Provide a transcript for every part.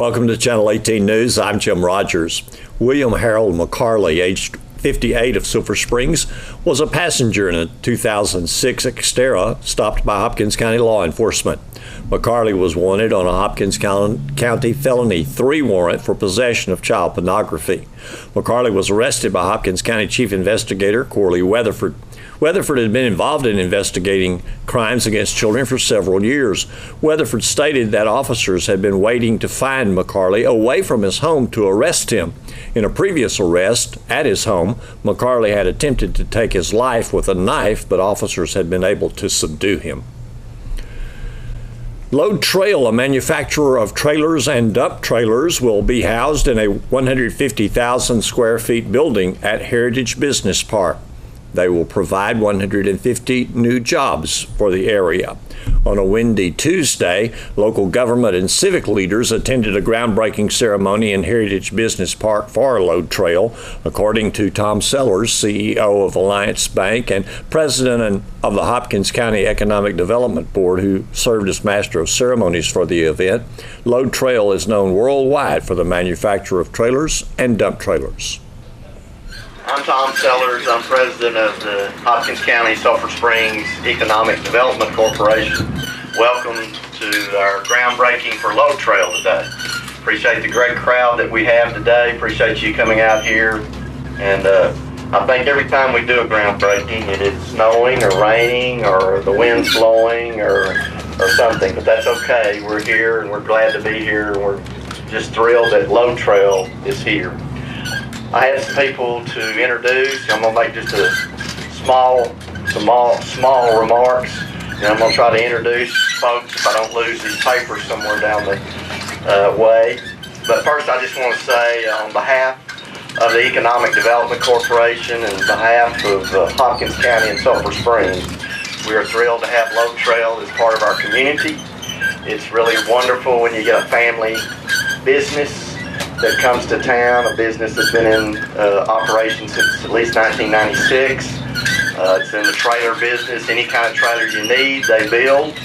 Welcome to Channel 18 News. I'm Jim Rogers. William Harold McCarley, aged 58 of Silver Springs, was a passenger in a 2006 Xterra stopped by Hopkins County law enforcement. McCarley was wanted on a Hopkins County felony 3 warrant for possession of child pornography. McCarley was arrested by Hopkins County Chief Investigator Corley Weatherford. Weatherford had been involved in investigating crimes against children for several years. Weatherford stated that officers had been waiting to find McCarley away from his home to arrest him. In a previous arrest at his home, McCarley had attempted to take his life with a knife, but officers had been able to subdue him. Load Trail, a manufacturer of trailers and dump trailers, will be housed in a 150,000 square feet building at Heritage Business Park. They will provide 150 new jobs for the area. On a windy Tuesday, local government and civic leaders attended a groundbreaking ceremony in Heritage Business Park for Load Trail, according to Tom Sellers, CEO of Alliance Bank and president of the Hopkins County Economic Development Board, who served as master of ceremonies for the event. Load Trail is known worldwide for the manufacture of trailers and dump trailers. I'm Tom Sellers. I'm president of the Hopkins County Silver Springs Economic Development Corporation. Welcome to our groundbreaking for Load Trail today. Appreciate the great crowd that we have today. Appreciate you coming out here. And I think every time we do a groundbreaking, it's snowing or raining or the wind's blowing or something, but that's okay. We're here and we're glad to be here. And we're just thrilled that Load Trail is here. I have some people to introduce. I'm going to make just a small remarks, and I'm going to try to introduce folks if I don't lose these papers somewhere down the way. But first, I just want to say on behalf of the Economic Development Corporation and on behalf of Hopkins County and Silver Springs, we are thrilled to have Load Trail as part of our community. It's really wonderful when you get a family business that comes to town, a business that's been in operation since at least 1996. It's in the trailer business. Any kind of trailer you need, they build.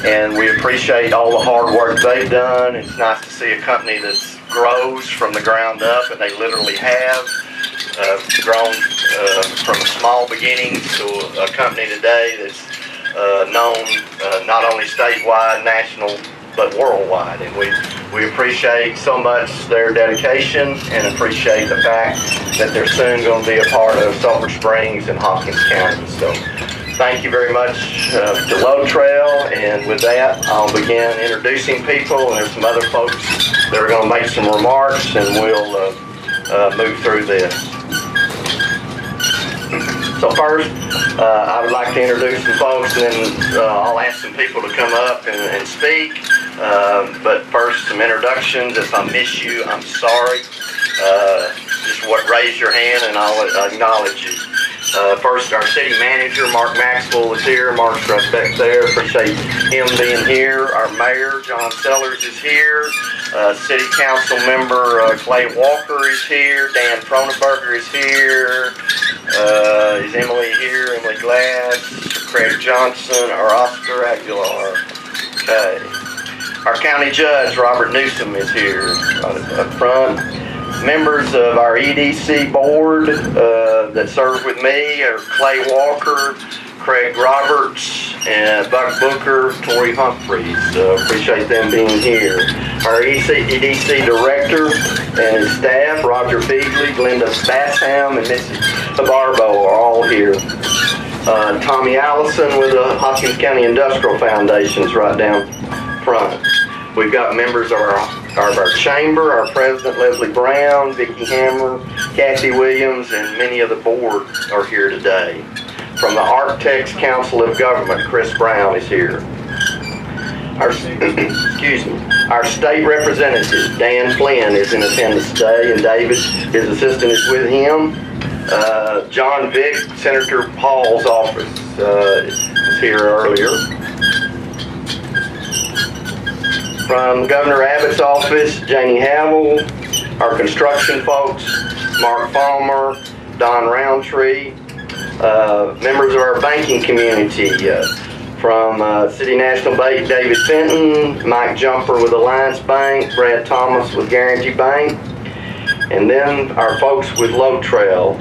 And we appreciate all the hard work they've done. It's nice to see a company that grows from the ground up, and they literally have grown from small beginnings to a company today that's known not only statewide, national, but worldwide. And we appreciate so much their dedication and appreciate the fact that they're soon going to be a part of Silver Springs and Hopkins County. So thank you very much to Load Trail, and with that I'll begin introducing people, and there's some other folks that are going to make some remarks, and we'll move through this. So first, I would like to introduce some folks, and then I'll ask some people to come up and speak. But first, some introductions. If I miss you, I'm sorry. Just raise your hand and I'll acknowledge you. First, our city manager, Mark Maxwell, is here. Mark's right back there. Appreciate him being here. Our mayor, John Sellers, is here. City council member Clay Walker is here. Dan Fronenberger is here. Is Emily here? Emily Glass, Craig Johnson, or Oscar Aguilar. Okay. Our county judge, Robert Newsom, is here up front. Members of our EDC board that serve with me are Clay Walker, Craig Roberts, and Buck Booker, Tori Humphreys. Appreciate them being here. Our EDC director and his staff, Roger Beagley, Glenda Statham, and Missy Barbo are all here. Tommy Allison with the Hopkins County Industrial Foundation is right down front. We've got members of our chamber, our president Leslie Brown, Vicki Hammer, Kathy Williams, and many of the board are here today. From the Architects Council of Government, Chris Brown is here. Our state representative, Dan Flynn, is in attendance today, and David, his assistant, is with him. John Vick, Senator Paul's office, was here earlier. From Governor Abbott's office, Janie Havel, our construction folks, Mark Palmer, Don Roundtree, members of our banking community, From City National Bank, David Fenton, Mike Jumper with Alliance Bank, Brad Thomas with Guarantee Bank, and then our folks with Low Trail.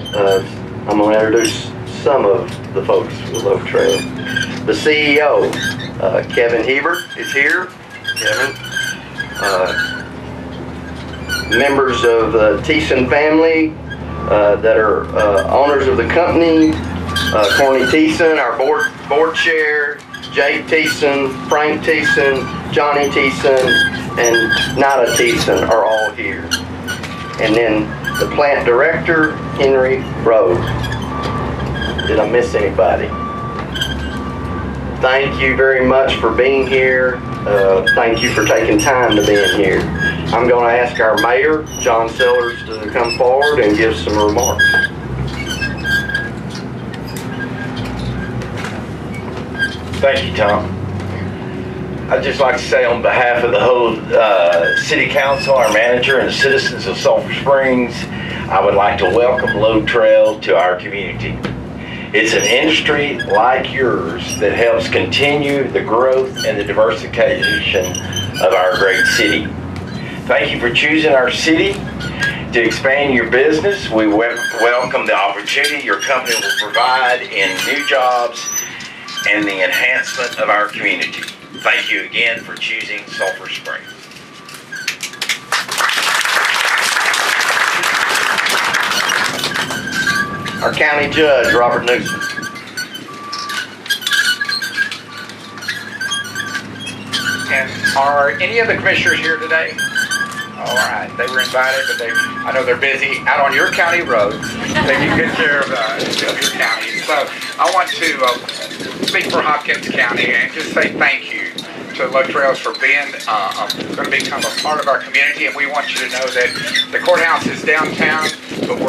I'm going to introduce some of the folks with Low Trail. The CEO, Kevin Hebert, is here. Kevin. Members of the Thiessen family that are owners of the company. Corny Thiessen, our board chair, Jake Thiessen, Frank Thiessen, Johnny Thiessen, and Nada Thiessen are all here. And then the plant director, Henry Rose. Did I miss anybody? Thank you very much for being here. Thank you for taking time to be in here. I'm going to ask our mayor, John Sellers, to come forward and give some remarks. Thank you, Tom. I'd just like to say on behalf of the whole City Council, our manager, and the citizens of Sulphur Springs, I would like to welcome Low Trail to our community. It's an industry like yours that helps continue the growth and the diversification of our great city. Thank you for choosing our city to expand your business. We welcome the opportunity your company will provide in new jobs and the enhancement of our community. Thank you again for choosing Sulphur Springs. Our county judge, Robert Newsom. And are any of the commissioners here today? All right, they were invited, but I know they're busy out on your county roads, taking good care of your county. So I want to speak for Hopkins County and just say thank you to Low Trails for being going to become a part of our community. And we want you to know that the courthouse is downtown, but we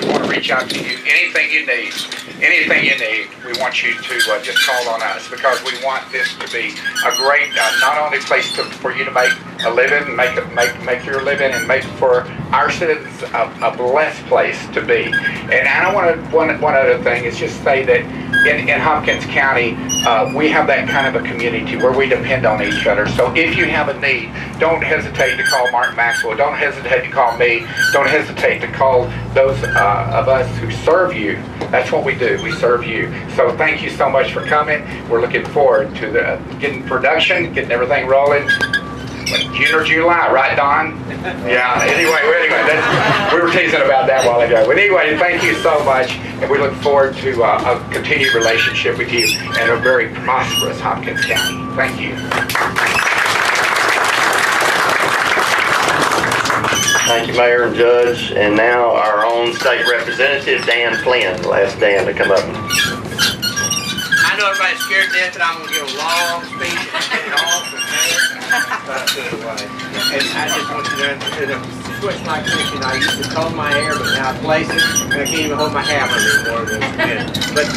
want to reach out to you. Anything you need, we want you to just call on us, because we want this to be a great, not only place for you to make a living, make your living, and make for our citizens a blessed place to be. And I want to, one other thing is just say that in Hopkins County, we have that kind of a community where we depend on each other. So if you have a need, don't hesitate to call Mark Maxwell. Don't hesitate to call me. Don't hesitate to call those of us who serve you. That's what we do. We serve you. So thank you so much for coming. We're looking forward to getting production, getting everything rolling. June or July, right, Don? Yeah. Anyway, we were teasing about that a while ago. But anyway, thank you so much, and we look forward to a continued relationship with you and a very prosperous Hopkins County. Thank you. Thank you, Mayor and Judge. And now our own state representative, Dan Flynn. Last Dan to come up. I know everybody's scared to death that I'm going to give a long speech and get it all prepared. And I just want you to know, in a situation like this, I used to comb my hair, but now I place it, and I can't even hold my hammer anymore. But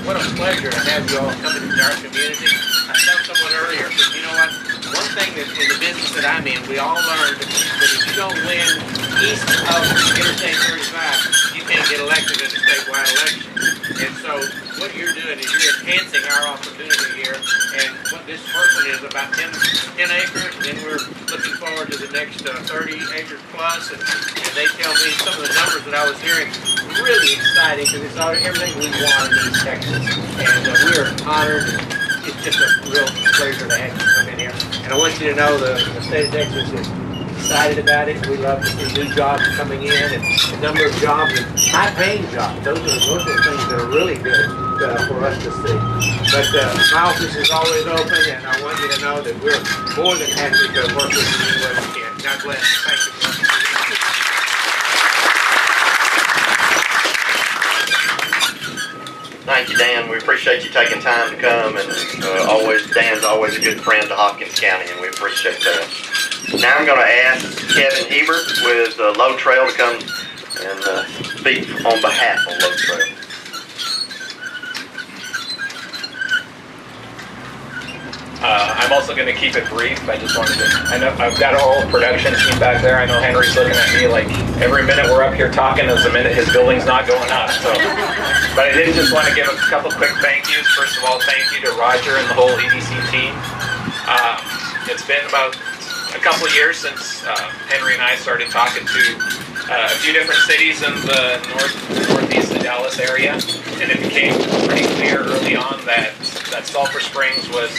what a pleasure to have you all coming into our community. I told someone earlier, but you know what? One thing that in the business that I'm in, we all learned that if you don't win east of Interstate 35, you can't get elected in a statewide election. And so what you're doing is you're enhancing our opportunity here. And what this first one is about 10 acres, and then we're looking forward to the next 30 acres plus. And they tell me some of the numbers that I was hearing really exciting, because it's everything we want in East Texas. And we are honored. It's just a real pleasure to have you come in here. And I want you to know the state of Texas is excited about it. We love to see new jobs coming in, and a number of jobs, and high-paying jobs. Those are the things that are really good for us to see. But my office is always open, and I want you to know that we're more than happy to work with you where we can. God bless. Thank you. Thank you, Dan. We appreciate you taking time to come, and Dan's always a good friend to Hopkins County, and we appreciate that. Now I'm going to ask Kevin Hebert with Low Trail to come and speak on behalf of Low Trail. I'm also going to keep it brief. I just wanted to, I know I've got a whole production team back there. I know Henry's looking at me like every minute we're up here talking is a minute his building's not going up. So, but I did just want to give a couple quick thank yous. First of all, thank you to Roger and the whole EDC team. It's been about a couple of years since Henry and I started talking to a few different cities in the northeast of Dallas area, and it became pretty clear early on that Sulphur Springs was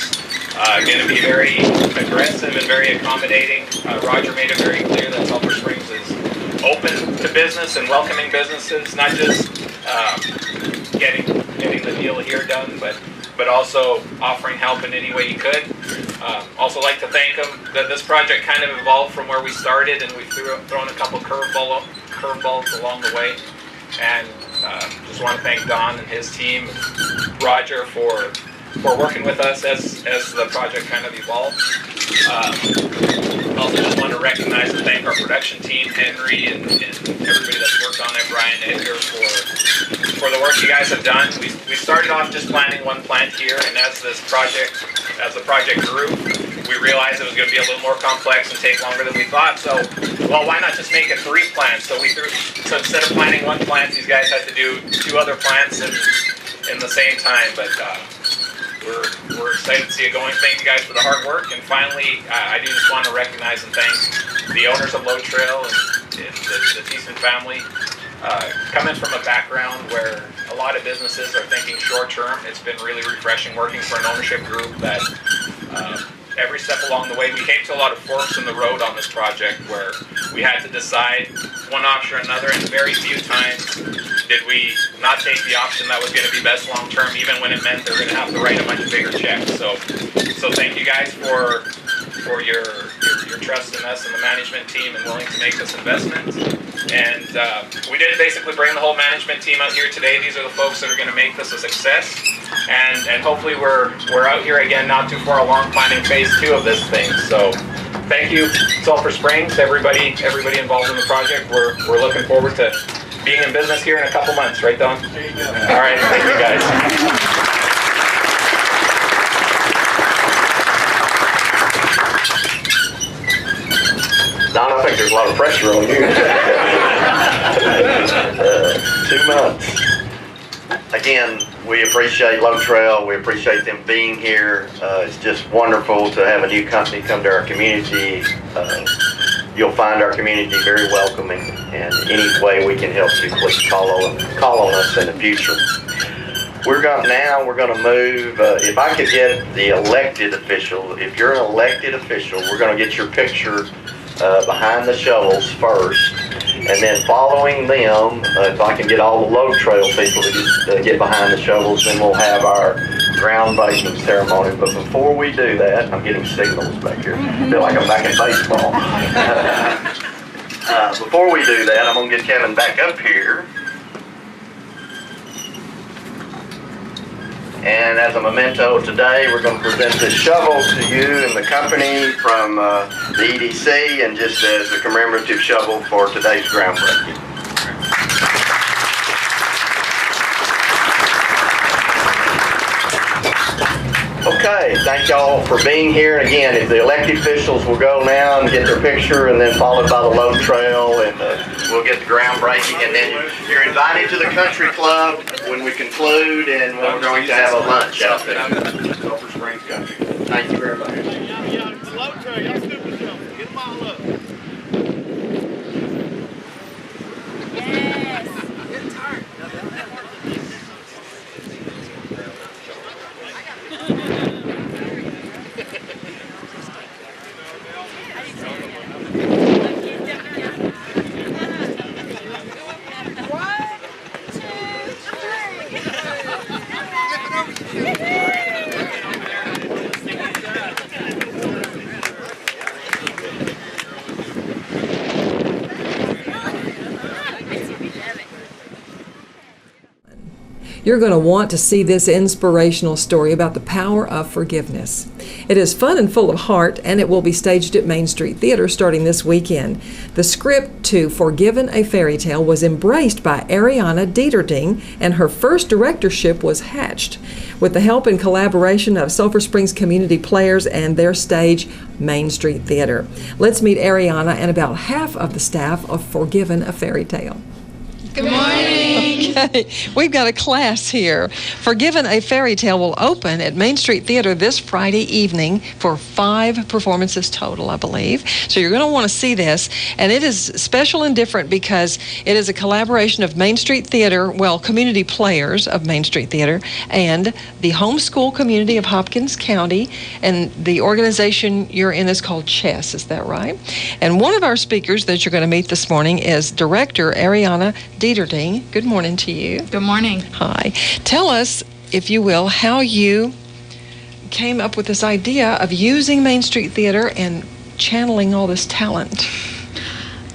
going to be very aggressive and very accommodating. Roger made it very clear that Sulphur Springs is open to business and welcoming businesses, not just getting the deal here done, but also offering help in any way he could. Also like to thank him that this project kind of evolved from where we started, and we've thrown a couple curveballs along the way. And just want to thank Don and his team, Roger for working with us as the project kind of evolved. Also just want to recognize and thank our production team, Henry and everybody that's worked on it, Brian, Edgar, for the work you guys have done. We started off just planning one plant here, and as the project grew, we realized it was going to be a little more complex and take longer than we thought. So, well, why not just make it 3 plants? So so instead of planning 1 plant, these guys had to do 2 other plants in the same time. But we're excited to see it going. Thank you guys for the hard work. And finally, I do just want to recognize and thank the owners of Low Trail and the Thiessen family. Coming from a background where a lot of businesses are thinking short term, it's been really refreshing working for an ownership group that every step along the way, we came to a lot of forks in the road on this project where we had to decide one option or another, and very few times did we not take the option that was going to be best long term, even when it meant they were going to have to write a much bigger check. So thank you guys for your trust in us and the management team and willing to make this investment. And we did basically bring the whole management team out here today. These are the folks that are going to make this a success. And hopefully we're out here again not too far along planning phase 2 of this thing. So thank you, Sulphur Springs, everybody involved in the project. We're looking forward to being in business here in a couple months, right, Don? There you go. All right, thank you guys. Don, I think there's a lot of pressure on you. 2 months. Again, we appreciate Low Trail. We appreciate them being here. It's just wonderful to have a new company come to our community. You'll find our community very welcoming, and any way we can help you, please call on us in the future. We're going to move. If I could get the elected official, if you're an elected official, we're going to get your picture behind the shovels first, and then following them, if I can get all the Low Trail people to just get behind the shovels, then we'll have our groundbreaking ceremony. But before we do that, I'm getting signals back here. I feel like I'm back in baseball. Before we do that, I'm going to get Kevin back up here. And as a memento today, we're going to present this shovel to you and the company from the EDC, and just as a commemorative shovel for today's groundbreaking. Okay, thank y'all for being here. And again, if the elected officials will go now and get their picture, and then followed by the Low Trail, and we'll get the groundbreaking, and then you're invited to the country club when we conclude, and we're going to have a lunch out there. Sulphur Springs Country. Thank you very much. Yeah, Low Trail, y'all stupid show. Get them all up. Yes. Get tired. You're going to want to see this inspirational story about the power of forgiveness. It is fun and full of heart, and it will be staged at Main Street Theater starting this weekend. The script to Forgiven, a Fairy Tale was embraced by Ariana Dieterding, and her first directorship was hatched with the help and collaboration of Sulphur Springs community players and their stage, Main Street Theater. Let's meet Ariana and about half of the staff of Forgiven, a Fairy Tale. Good morning. Okay, we've got a class here. Forgiven, a Fairy Tale will open at Main Street Theater this Friday evening for 5 performances total, I believe. So you're going to want to see this. And it is special and different because it is a collaboration of Main Street Theater, well, community players of Main Street Theater, and the homeschool community of Hopkins County. And the organization you're in is called Chess, is that right? And one of our speakers that you're going to meet this morning is director Ariana Dieterding. Good morning to you. Good morning. Hi. Tell us, if you will, how you came up with this idea of using Main Street Theater and channeling all this talent.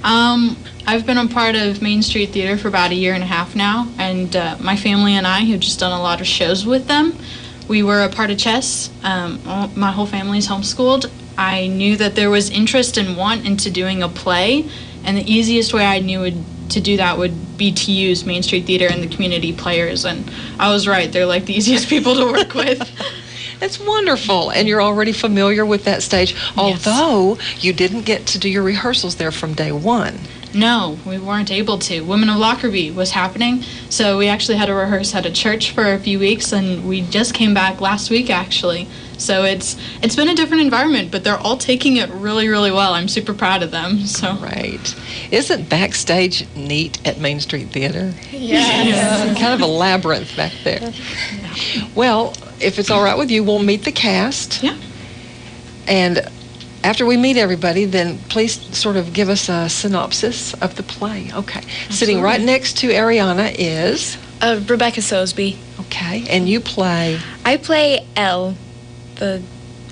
I've been a part of Main Street Theater for about 1.5 years now, and my family and I have just done a lot of shows with them. We were a part of Chess. My whole family's homeschooled. I knew that there was interest and want into doing a play, and the easiest way I knew to do that would be to use Main Street Theater and the community players, and I was right. They're like the easiest people to work with. That's wonderful, and you're already familiar with that stage, although you didn't get to do your rehearsals there from day one. No, we weren't able to. Women of Lockerbie was happening, so we actually had to rehearse at a church for a few weeks, and we just came back last week, actually. So it's been a different environment, but they're all taking it really, really well. I'm super proud of them. So Right. Isn't backstage neat at Main Street Theater? Yeah. Kind of a labyrinth back there. Well, if it's all right with you, we'll meet the cast. Yeah. And after we meet everybody, then please sort of give us a synopsis of the play. Okay. Sitting right next to Ariana is? Rebecca Sosby. Okay. And you play? I play Elle, the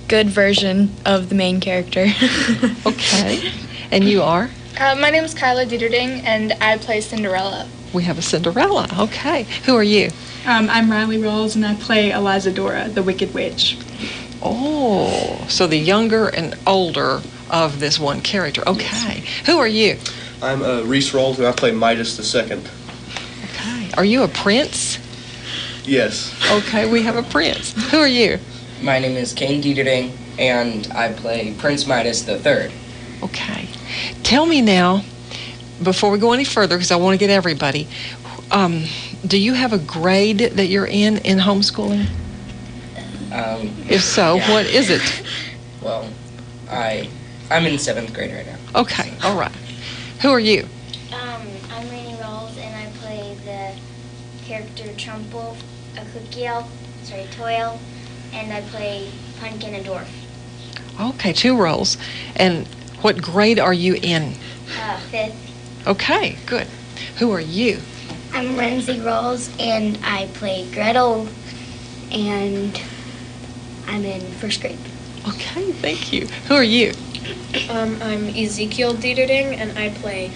good version of the main character. Okay. And you are? My name is Kyla Dieterding, and I play Cinderella. We have a Cinderella. Okay. Who are you? I'm Riley Rolls, and I play Eliza Dora, the Wicked Witch. Oh, so the younger and older of this one character. Okay. Who are you? I'm Reese Rolls, and I play Midas II. Okay. Are you a prince? Yes. Okay, we have a prince. Who are you? My name is Kane Dieterding, and I play Prince Midas III. Okay. Tell me now, before we go any further, because I want to get everybody, do you have a grade that you're in homeschooling? If so, yeah. What is it? Well, I'm in 7th grade right now. Okay, all right. Who are you? I'm Rainey Rolls, and I play the character Trumple, a toy elf, and I play Pumpkin and Dwarf. Okay, 2 roles. And what grade are you in? 5th. Okay, good. Who are you? I'm Lindsay Rolls, and I play Gretel, and I'm in 1st grade. Okay, thank you. Who are you? I'm Ezekiel Dieterding, and I play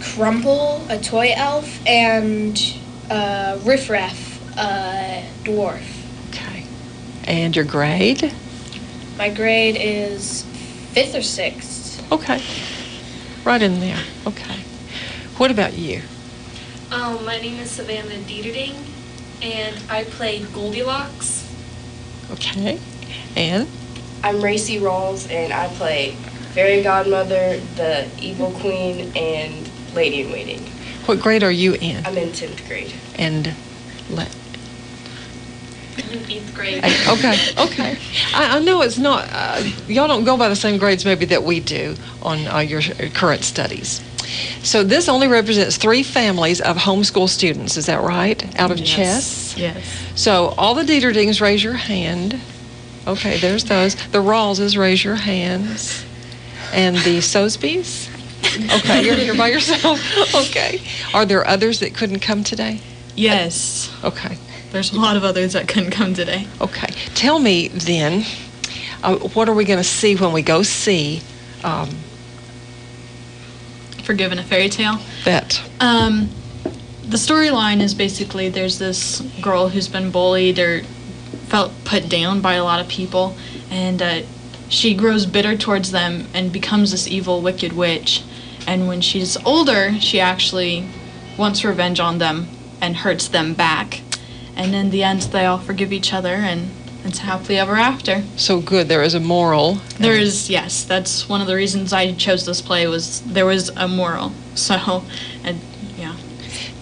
Crumple, a toy elf, and Riff Raff, a dwarf. Okay. And your grade? My grade is 5th or 6th. Okay. Right in there. Okay. What about you? My name is Savannah Dieterding, and I play Goldilocks. Okay. And? I'm Racy Rolls, and I play Fairy Godmother, the Evil Queen, and Lady in Waiting. What grade are you in? I'm in 10th grade. And In 8th grade. Okay. I know it's not, y'all don't go by the same grades maybe that we do on your current studies. So this only represents 3 families of homeschool students, is that right? Out of Chess? Yes. So all the Dieterdings, raise your hand. Okay, there's those. The Rawlses, raise your hands. And the Sosbys? Okay, you're here by yourself. Okay. Are there others that couldn't come today? Yes. Okay. There's a lot of others that couldn't come today. Okay. Tell me then, what are we going to see when we go see Forgiven, a Fairy Tale? that? the storyline is basically there's this girl who's been bullied or felt put down by a lot of people, and she grows bitter towards them and becomes this evil, wicked witch. And when she's older, she actually wants revenge on them and hurts them back. And in the end, they all forgive each other, and it's happily ever after. So good. There is a moral. There is, yes. That's one of the reasons I chose this play, was there was a moral. So, yeah.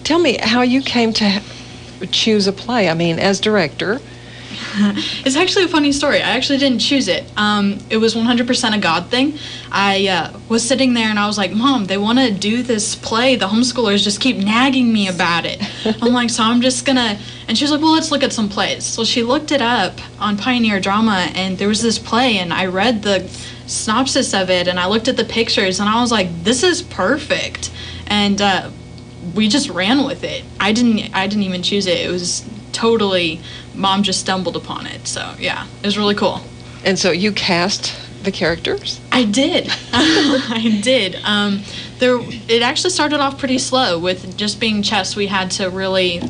Tell me how you came to choose a play. I mean, as director. It's actually a funny story. I actually didn't choose it. It was 100% a God thing. I was sitting there and I was like, Mom, they want to do this play. The homeschoolers just keep nagging me about it. I'm like, so I'm just going to... And she was like, well, let's look at some plays. So she looked it up on Pioneer Drama, and there was this play, and I read the synopsis of it, and I looked at the pictures, and I was like, this is perfect. And we just ran with it. I didn't even choose it. It was totally... Mom just stumbled upon it. So, yeah, it was really cool. And so you cast the characters? I did. I did. It actually started off pretty slow with just being chess. We had to really...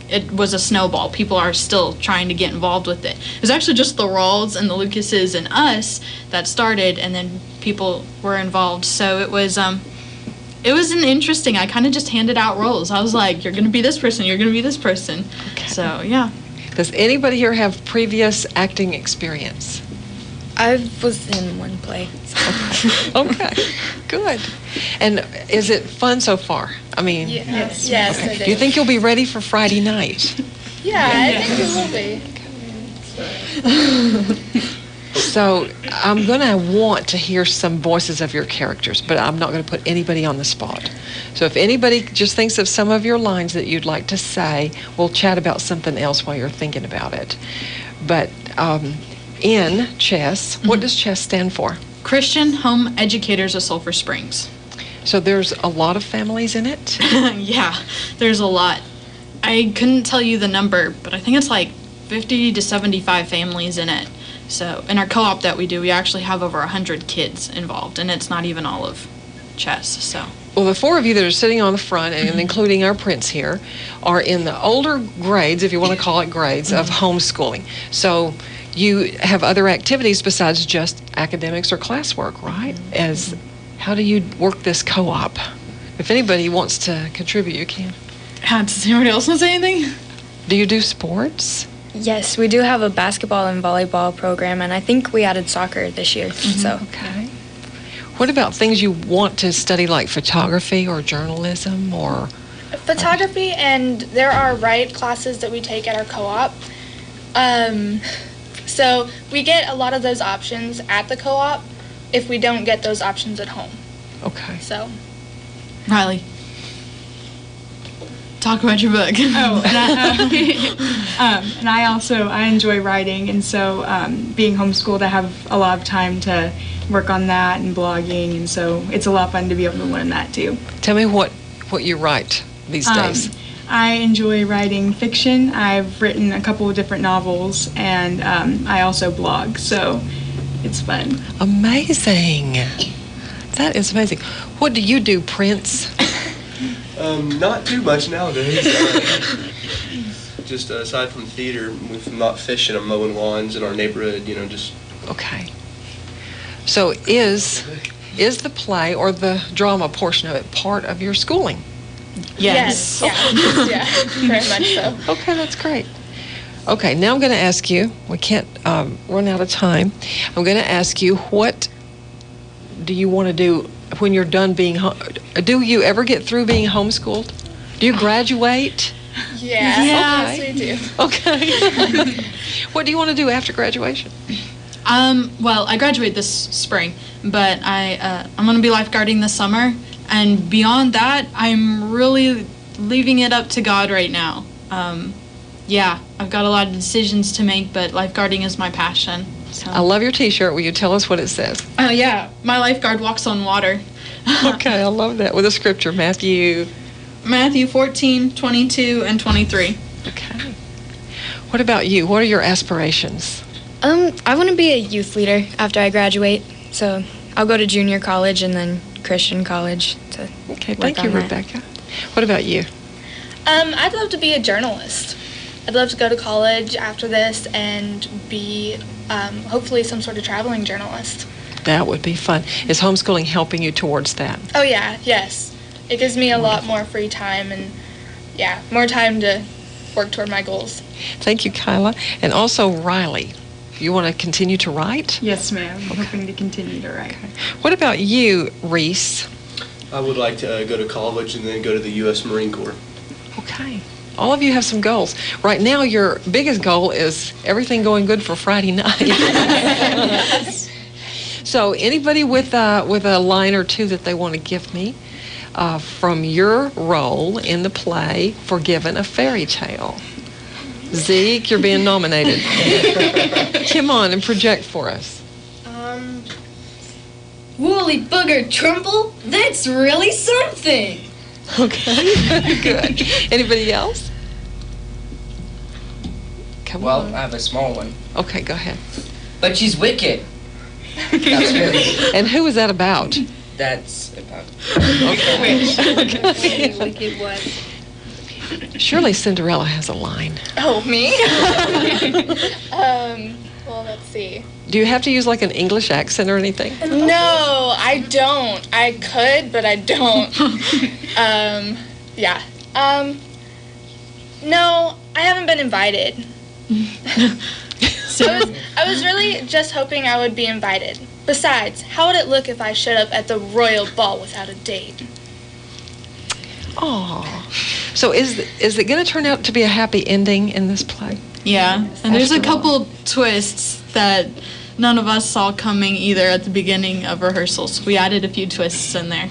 It was a snowball. People are still trying to get involved with it. It was actually just the Rawls and the Lucases and us that started, and then people were involved. So it was an interesting... I kind of just handed out roles. I was like, you're going to be this person, you're going to be this person. Okay. So, yeah. Does anybody here have previous acting experience? I was in one play. So. Okay, good. And is it fun so far? I mean, yes, okay. Do you think you'll be ready for Friday night? Yeah, I think it will be. So I'm going to want to hear some voices of your characters, but I'm not going to put anybody on the spot. So if anybody just thinks of some of your lines that you'd like to say, we'll chat about something else while you're thinking about it. But in chess, what does chess stand for? Christian Home Educators of Sulphur Springs. So there's a lot of families in it? Yeah, there's a lot. I couldn't tell you the number, but I think it's like 50 to 75 families in it. So in our co-op that we do, we actually have over 100 kids involved, and it's not even all of chess. So. Well, the four of you that are sitting on the front, and including our Prince here, are in the older grades, if you want to call it grades, of homeschooling. So you have other activities besides just academics or classwork, right? How do you work this co-op? If anybody wants to contribute, you can. Does anybody else want to say anything? Do you do sports? Yes, we do have a basketball and volleyball program, and I think we added soccer this year. So. Okay. What about things you want to study, like photography or journalism or? Photography, and there are write classes that we take at our co-op. So we get a lot of those options at the co-op if we don't get those options at home. Okay. So. Riley. Talk about your book. Oh, and I enjoy writing, and so being homeschooled, I have a lot of time to work on that and blogging, and so it's a lot of fun to be able to learn that too. Tell me what you write these days. I enjoy writing fiction. I've written a couple of different novels, and I also blog, so it's fun. Amazing. That is amazing. What do you do, Prince? Not too much nowadays. Just aside from theater, I'm not fishing, I'm mowing lawns in our neighborhood, just... Okay. So is the play or the drama portion of it part of your schooling? Yes. Yeah, very much so. Okay, that's great. Okay, now I'm going to ask you, we can't run out of time. I'm going to ask you, what do you want to do when you're done being do you ever get through being homeschooled? Do you graduate? Yes, we do. Okay. What do you want to do after graduation? Well, I graduate this spring, but I'm going to be lifeguarding this summer, and beyond that, I'm really leaving it up to God right now. I've got a lot of decisions to make, but lifeguarding is my passion. So. I love your T-shirt. Will you tell us what it says? Oh, yeah. My lifeguard walks on water. Okay, I love that. With a scripture, Matthew 14, 22, and 23. Okay. What about you? What are your aspirations? I want to be a youth leader after I graduate. So I'll go to junior college and then Christian college to Okay, thank you, Rebecca. What about you? I'd love to be a journalist. I'd love to go to college after this and be hopefully some sort of traveling journalist. That would be fun. Is homeschooling helping you towards that? Oh yeah, yes. It gives me a lot more free time and more time to work toward my goals. Thank you, Kyla. And also Riley, you want to continue to write? Yes, ma'am. I'm hoping to continue to write. Okay. What about you, Reese? I would like to go to college and then go to the U.S. Marine Corps. Okay. All of you have some goals. Right now, your biggest goal is everything going good for Friday night. So anybody with a line or two that they want to give me from your role in the play Forgiven, a Fairy Tale. Zeke, you're being nominated. Come on and project for us. Woolly booger Trumple? That's really something. Okay, good. Anybody else? Come Well, on. I have a small one. Okay, go ahead. But she's wicked. That's good. And who is that about? That's about. Okay. Wicked what? Surely Cinderella has a line. Oh, me? Well, let's see. Do you have to use like an English accent or anything? No, I don't. I could, but I don't. No, I haven't been invited. I was really just hoping I would be invited. Besides, how would it look if I showed up at the royal ball without a date? Oh, so is it going to turn out to be a happy ending in this play? Yeah, and there's a couple twists that none of us saw coming either at the beginning of rehearsals. We added a few twists in there.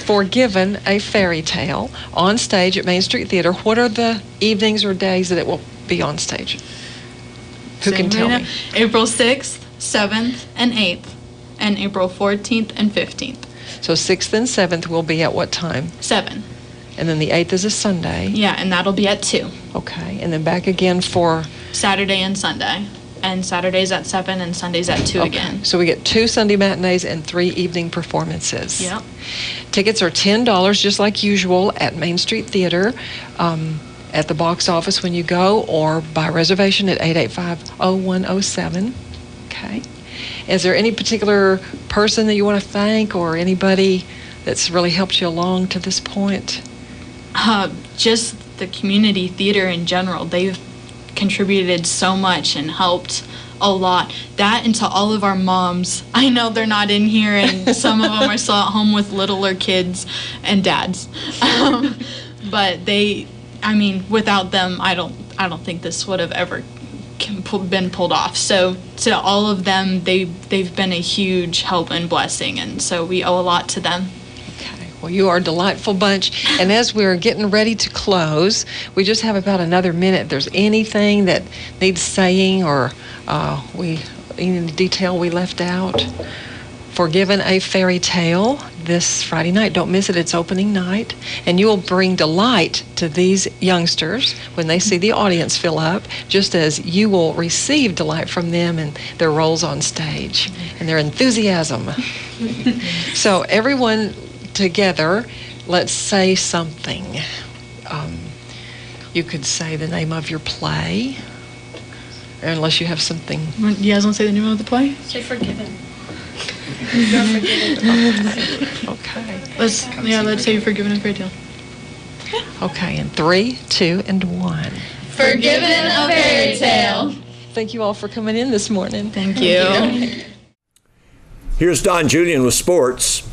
Forgiven, a Fairy Tale, on stage at Main Street Theater. What are the evenings or days that it will be on stage? Who can tell me? April 6th, 7th, and 8th, and April 14th and 15th. So 6th and 7th will be at what time? 7. And then the 8th is a Sunday. Yeah, and that'll be at 2. Okay, and then back again for? Saturday and Sunday. And Saturday's at 7 and Sunday's at 2 again. So we get 2 Sunday matinees and 3 evening performances. Yep. Tickets are $10, just like usual, at Main Street Theater, at the box office when you go, or by reservation at 885-0107. Okay. Is there any particular person that you want to thank, or anybody that's really helped you along to this point? Just the community theater in general. They've contributed so much and helped a lot. That and to all of our moms. I know they're not in here, and some of them are still at home with littler kids and dads. But without them, I don't think this would have ever been pulled off. So to all of them, they've been a huge help and blessing, and so we owe a lot to them. Well, you are a delightful bunch. And as we're getting ready to close, we just have about another minute. If there's anything that needs saying or any detail we left out, Forgiven, a Fairy Tale, this Friday night. Don't miss it. It's opening night. And you will bring delight to these youngsters when they see the audience fill up, just as you will receive delight from them and their roles on stage and their enthusiasm. So everyone together, let's say something. You could say the name of your play, unless you have something. You guys want to say the name of the play? Say Forgiven. Okay. Let's say Forgiven, a Fairy Tale. Okay, in 3, 2, and 1. Forgiven, a Fairy Tale. Thank you all for coming in this morning. Thank you. Here's Don Julian with sports.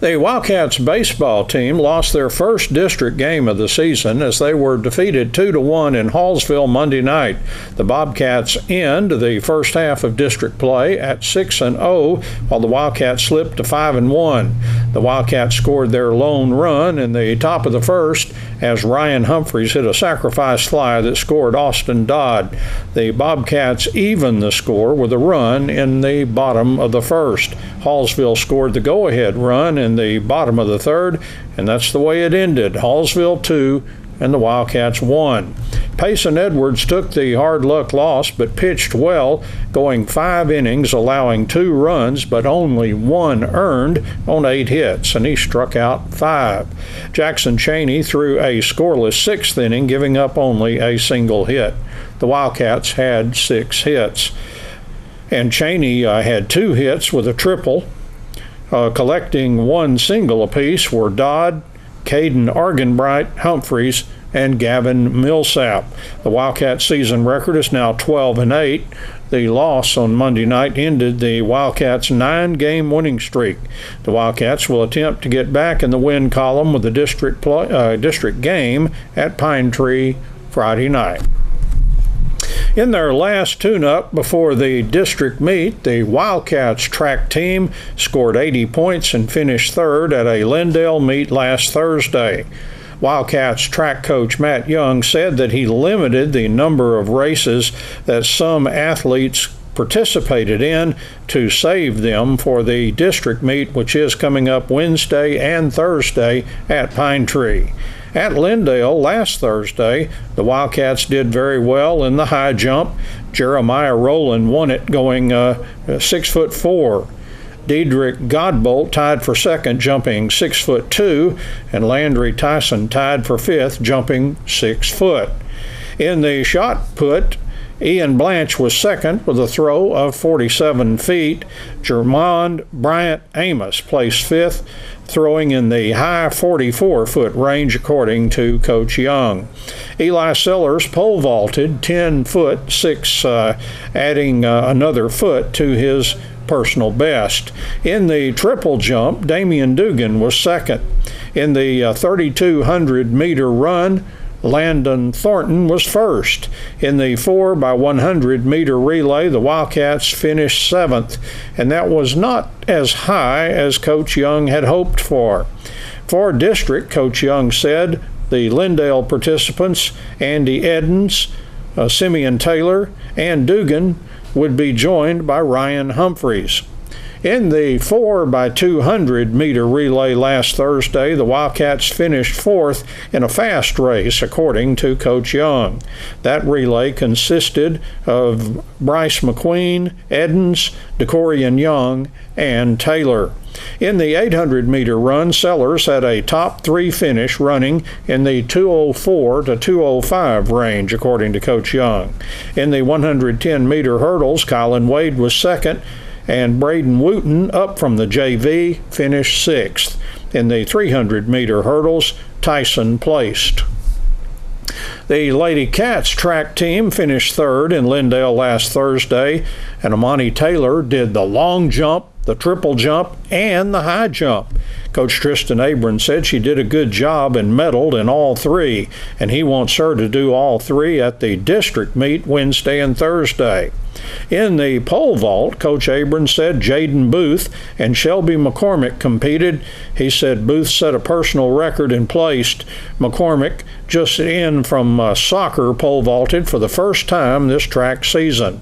The Wildcats baseball team lost their first district game of the season as they were defeated 2-1 in Hallsville Monday night. The Bobcats end the first half of district play at 6-0, while the Wildcats slipped to 5-1. The Wildcats scored their lone run in the top of the first as Ryan Humphreys hit a sacrifice fly that scored Austin Dodd. The Bobcats evened the score with a run in the bottom of the first. Hallsville scored the go-ahead run in the bottom of the third, and that's the way it ended. Hallsville 2, and the Wildcats won. Payson Edwards took the hard luck loss but pitched well, going 5 innings, allowing 2 runs but only 1 earned on 8 hits, and he struck out 5. Jackson Ch.18 threw a scoreless 6th inning, giving up only a single hit. The Wildcats had 6 hits, and Ch.18 had 2 hits with a triple. Collecting 1 single apiece were Dodd, Caden Argenbright, Humphreys, and Gavin Millsap. The Wildcats season record is now 12-8. The loss on Monday night ended the Wildcats' 9-game winning streak. The Wildcats will attempt to get back in the win column with the district game at Pine Tree Friday night. In their last tune-up before the district meet, the Wildcats track team scored 80 points and finished 3rd at a Lindale meet last Thursday. Wildcats track coach Matt Young said that he limited the number of races that some athletes participated in to save them for the district meet, which is coming up Wednesday and Thursday at Pine Tree. At Lindale last Thursday, the Wildcats did very well in the high jump. Jeremiah Rowland won it, going 6'4". Diedrich Godbolt tied for 2nd, jumping 6'2", and Landry Tyson tied for 5th, jumping 6 foot. In the shot put, Ian Blanche was 2nd with a throw of 47 feet. Jermond Bryant Amos placed 5th, throwing in the high 44-foot range, according to Coach Young. Eli Sellers pole vaulted 10 foot 6, adding another foot to his personal best. In the triple jump, Damian Dugan was 2nd. In the 3,200-meter run, Landon Thornton was 1st. In the 4x100-meter relay, the Wildcats finished 7th, and that was not as high as Coach Young had hoped for. For district, Coach Young said the Lindale participants, Andy Edens, Simeon Taylor, and Dugan, would be joined by Ryan Humphreys. In the 4x200-meter relay last Thursday, the Wildcats finished 4th in a fast race, according to Coach Young. That relay consisted of Bryce McQueen, Edens, DeCorian Young, and Taylor. In the 800-meter run, Sellers had a top 3 finish, running in the 2:04 to 2:05 range, according to Coach Young. In the 110-meter hurdles, Colin Wade was 2nd, and Braden Wooten, up from the JV, finished 6th. In the 300-meter hurdles, Tyson placed. The Lady Cats track team finished 3rd in Lindale last Thursday, and Amani Taylor did the long jump, the triple jump, and the high jump. Coach Tristan Abram said she did a good job and medaled in all 3, and he wants her to do all 3 at the district meet Wednesday and Thursday. In the pole vault, Coach Abrams said Jaden Booth and Shelby McCormick competed. He said Booth set a personal record and placed. McCormick, just in from soccer, pole vaulted for the first time this track season.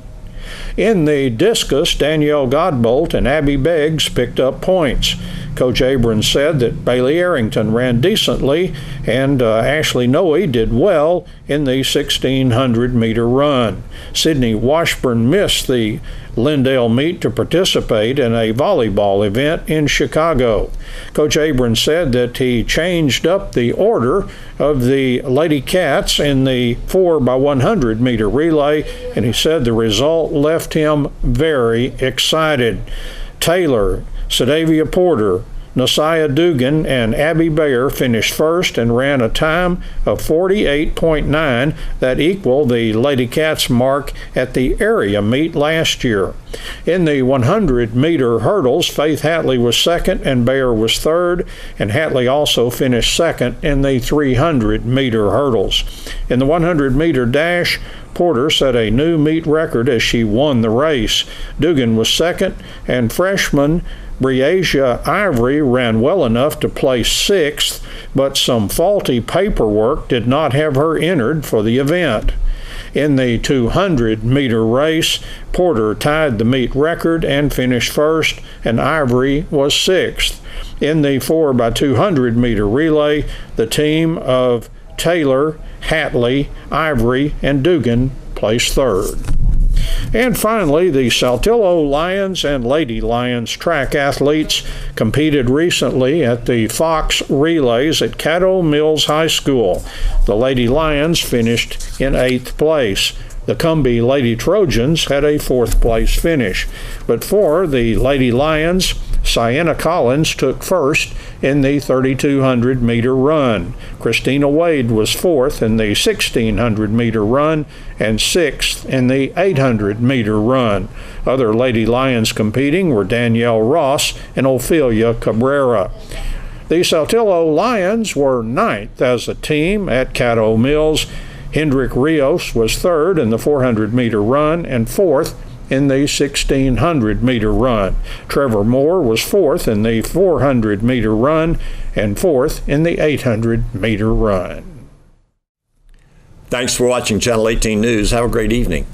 In the discus, Danielle Godbolt and Abby Beggs picked up points. Coach Abrams said that Bailey Arrington ran decently, and Ashley Noe did well in the 1,600-meter run. Sydney Washburn missed the Lindale meet to participate in a volleyball event in Chicago. Coach Abrams said that he changed up the order of the Lady Cats in the 4x100-meter relay, and he said the result left him very excited. Taylor, Sadavia Porter, Nasiah Dugan, and Abby Bayer finished 1st and ran a time of 48.9 that equaled the Lady Cats mark at the area meet last year. In the 100-meter hurdles, Faith Hatley was 2nd and Bayer was 3rd, and Hatley also finished 2nd in the 300-meter hurdles. In the 100-meter dash, Porter set a new meet record as she won the race. Dugan was 2nd, and freshman Breasia Ivory ran well enough to place 6th, but some faulty paperwork did not have her entered for the event. In the 200-meter race, Porter tied the meet record and finished 1st, and Ivory was 6th. In the 4x200-meter relay, the team of Taylor, Hatley, Ivory, and Dugan placed third. And finally, the Saltillo Lions and Lady Lions track athletes competed recently at the Fox Relays at Caddo Mills High School. The Lady Lions finished in 8th place. The Cumbie Lady Trojans had a 4th place finish. But for the Lady Lions, Sienna Collins took first in the 3,200-meter run. Christina Wade was 4th in the 1,600-meter run and 6th in the 800-meter run. Other Lady Lions competing were Danielle Ross and Ophelia Cabrera. The Saltillo Lions were 9th as a team at Caddo Mills. Hendrick Rios was 3rd in the 400-meter run and 4th in the 1,600-meter run. Trevor Moore was 4th in the 400-meter run and 4th in the 800-meter run. Thanks for watching Channel 18 News. Have a great evening.